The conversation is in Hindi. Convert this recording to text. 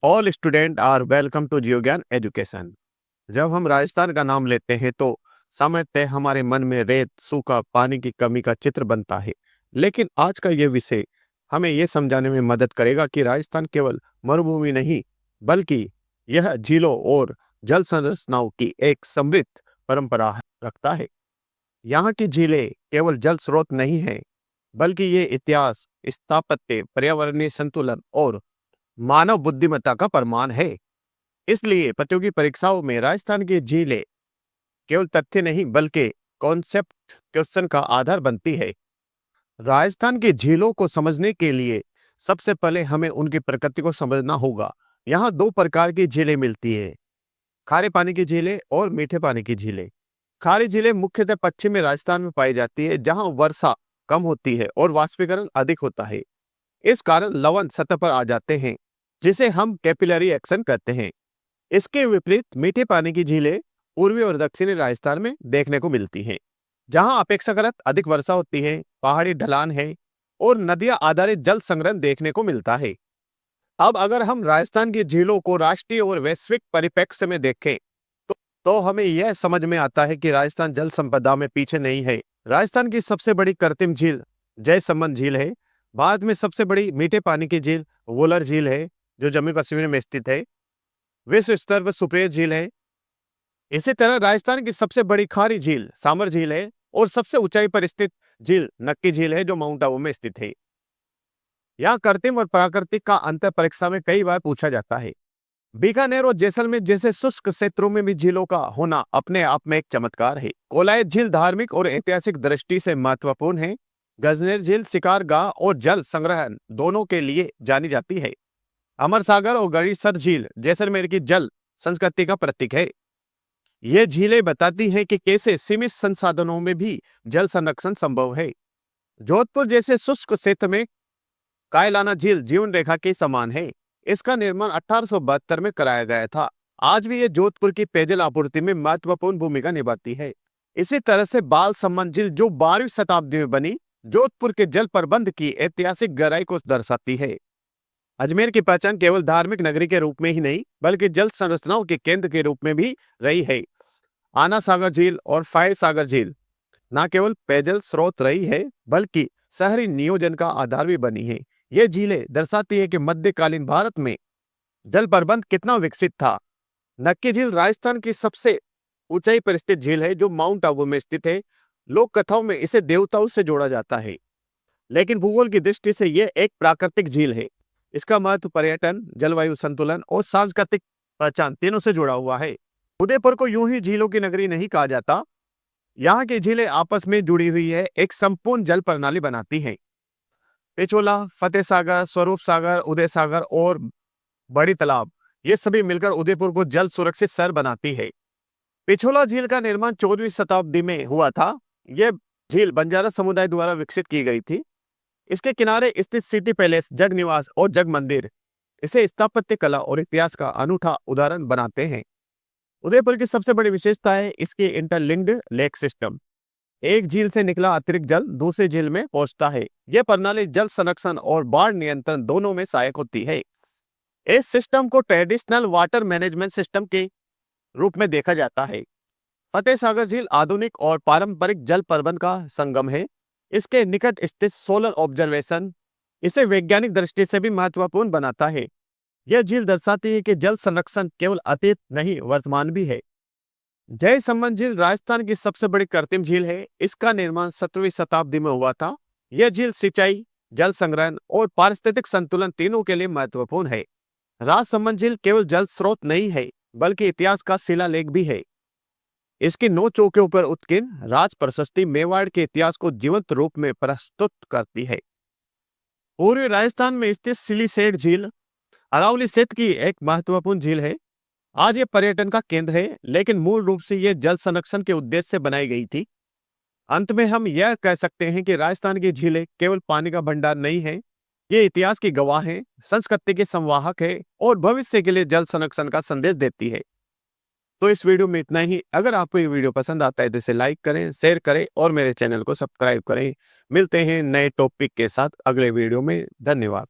All student are welcome to Jio Gyan education. जब हम राजस्थान का नाम लेते हैं तो सामान्यतः हमारे मन में रेत, सूखा, पानी की कमी का चित्र बनता है। लेकिन आज का ये विषय हमें यह समझाने में मदद करेगा कि राजस्थान केवल मरुभूमि नहीं, बल्कि यह झीलों और जल संरचनाओं की एक समृद्ध परंपरा रखता है। यहाँ की झीलें केवल जल स्रोत नहीं है, बल्कि ये इतिहास, स्थापत्य, पर्यावरणीय संतुलन और मानव बुद्धिमत्ता का प्रमाण है। इसलिए प्रतियोगी परीक्षाओं में राजस्थान की झीलें केवल तथ्य नहीं बल्कि कॉन्सेप्ट क्वेश्चन का आधार बनती है। राजस्थान की झीलों को समझने के लिए सबसे पहले हमें उनकी प्रकृति को समझना होगा। यहाँ दो प्रकार की झीलें मिलती है, खारे पानी की झीलें और मीठे पानी की झीलें। खारी झीलें मुख्यतः पश्चिमी राजस्थान में पाई जाती है, जहाँ वर्षा कम होती है और वाष्पीकरण अधिक होता है। इस कारण लवण सतह पर आ जाते हैं, जिसे हम कैपिलरी एक्शन कहते हैं। इसके विपरीत मीठे पानी की झीलें पूर्वी और दक्षिणी राजस्थान में देखने को मिलती हैं, जहां अपेक्षाकृत अधिक वर्षा होती है, पहाड़ी ढलान है और नदियां आधारित जल संग्रहण देखने को मिलता है। अब अगर हम राजस्थान की झीलों को राष्ट्रीय और वैश्विक परिप्रेक्ष्य में देखें तो हमें यह समझ में आता है कि राजस्थान जल संपदा में पीछे नहीं है। राजस्थान की सबसे बड़ी कृत्रिम झील जयसमंद झील है। भारत में सबसे बड़ी मीठे पानी की झील वोलर झील है, जो जम्मू कश्मीर में स्थित है। विश्व स्तर पर सुप्रिय झील है। इसी तरह राजस्थान की सबसे बड़ी खारी झील सामर झील है और सबसे ऊंचाई पर स्थित झील नक्की झील है, जो माउंट आबू में स्थित है। यहाँ कृत्रिम और प्राकृतिक का अंतर परीक्षा में कई बार पूछा जाता है। बीकानेर और जैसलमेर जैसे शुष्क क्षेत्रों में भी झीलों का होना अपने आप में एक चमत्कार है। कोलायत झील धार्मिक और ऐतिहासिक दृष्टि से महत्वपूर्ण है। गजनेर झील शिकार गाह और जल संग्रहण दोनों के लिए जानी जाती है। अमर सागर और गढ़ीसर झील जैसलमेर की जल संस्कृति का प्रतीक है। ये झीलें बताती हैं कि कैसे सीमित संसाधनों में भी जल संरक्षण संभव है। जोधपुर जैसे शुष्क क्षेत्र में कायलाना झील जीवन रेखा के समान है। इसका निर्माण 1872 में कराया गया था। आज भी ये जोधपुर की पेयजल आपूर्ति में महत्वपूर्ण भूमिका निभाती है। इसी तरह से बाल सम्मन झील, जो 12वीं शताब्दी में बनी, जोधपुर के जल प्रबंध की ऐतिहासिक गहराई को दर्शाती है। अजमेर की पहचान केवल धार्मिक नगरी के रूप में ही नहीं, बल्कि जल संरचनाओं के केंद्र के रूप में भी रही है। आना सागर झील और फायर सागर झील न केवल पेयजल स्रोत रही है, बल्कि शहरी नियोजन का आधार भी बनी है। ये झीलें दर्शाती है कि मध्यकालीन भारत में जल प्रबंध कितना विकसित था। नक्की झील राजस्थान की सबसे ऊंचाई पर स्थित झील है, जो माउंट आबू में स्थित है। लोक कथाओं में इसे देवताओं से जोड़ा जाता है, लेकिन भूगोल की दृष्टि से यह एक प्राकृतिक झील है। इसका महत्व पर्यटन, जलवायु संतुलन और सांस्कृतिक पहचान तीनों से जुड़ा हुआ है। उदयपुर को यूं ही झीलों की नगरी नहीं कहा जाता। यहाँ की झीलें आपस में जुड़ी हुई है, एक संपूर्ण जल प्रणाली बनाती हैं। पिछोला, फतेह सागर, स्वरूप सागर, उदय सागर और बड़ी तालाब, ये सभी मिलकर उदयपुर को जल सुरक्षित शहर बनाती है। पिछोला झील का निर्माण 14वीं शताब्दी में हुआ था। यह झील बंजारा समुदाय द्वारा विकसित की गई थी। इसके किनारे स्थित सिटी पैलेस, जग निवास और जग मंदिर इसे स्थापत्य कला और इतिहास का अनूठा उदाहरण बनाते हैं। उदयपुर की सबसे बड़ी विशेषता है इसके इंटरलिंक्ड लेक सिस्टम। एक झील से निकला अतिरिक्त जल दूसरी झील में पहुंचता है। यह प्रणाली जल संरक्षण और बाढ़ नियंत्रण दोनों में सहायक होती है। इस सिस्टम को ट्रेडिशनल वाटर मैनेजमेंट सिस्टम के रूप में देखा जाता है। फतेह सागर झील आधुनिक और पारंपरिक जल प्रबंध का संगम है। इसके निकट स्थित सोलर ऑब्जर्वेशन इसे वैज्ञानिक दृष्टि से भी महत्वपूर्ण बनाता है। यह झील दर्शाती है कि जल संरक्षण केवल अतीत नहीं, वर्तमान भी है। जयसमंद झील राजस्थान की सबसे बड़ी कृत्रिम झील है। इसका निर्माण 17वीं शताब्दी में हुआ था। यह झील सिंचाई, जल संग्रहण और पारिस्थितिक संतुलन तीनों के लिए महत्वपूर्ण है। राजसमंद झील केवल जल स्रोत नहीं है, बल्कि इतिहास का शिलालेख भी है। इसकी 9 चौकियों पर उत्कीर्ण राज प्रशस्ति मेवाड़ के इतिहास को जीवंत रूप में प्रस्तुत करती है। पूर्वी राजस्थान में स्थित सिलीसेट झील अरावली क्षेत्र की एक महत्वपूर्ण झील है। आज ये पर्यटन का केंद्र है, लेकिन मूल रूप से ये जल संरक्षण के उद्देश्य से बनाई गई थी। अंत में हम यह कह सकते हैं कि राजस्थान की झीलें केवल पानी का भंडार नहीं है, ये इतिहास की गवाह है, संस्कृति के संवाहक है और भविष्य के लिए जल संरक्षण का संदेश देती है। तो इस वीडियो में इतना ही। अगर आपको ये वीडियो पसंद आता है तो इसे लाइक करें, शेयर करें और मेरे चैनल को सब्सक्राइब करें। मिलते हैं नए टॉपिक के साथ अगले वीडियो में। धन्यवाद।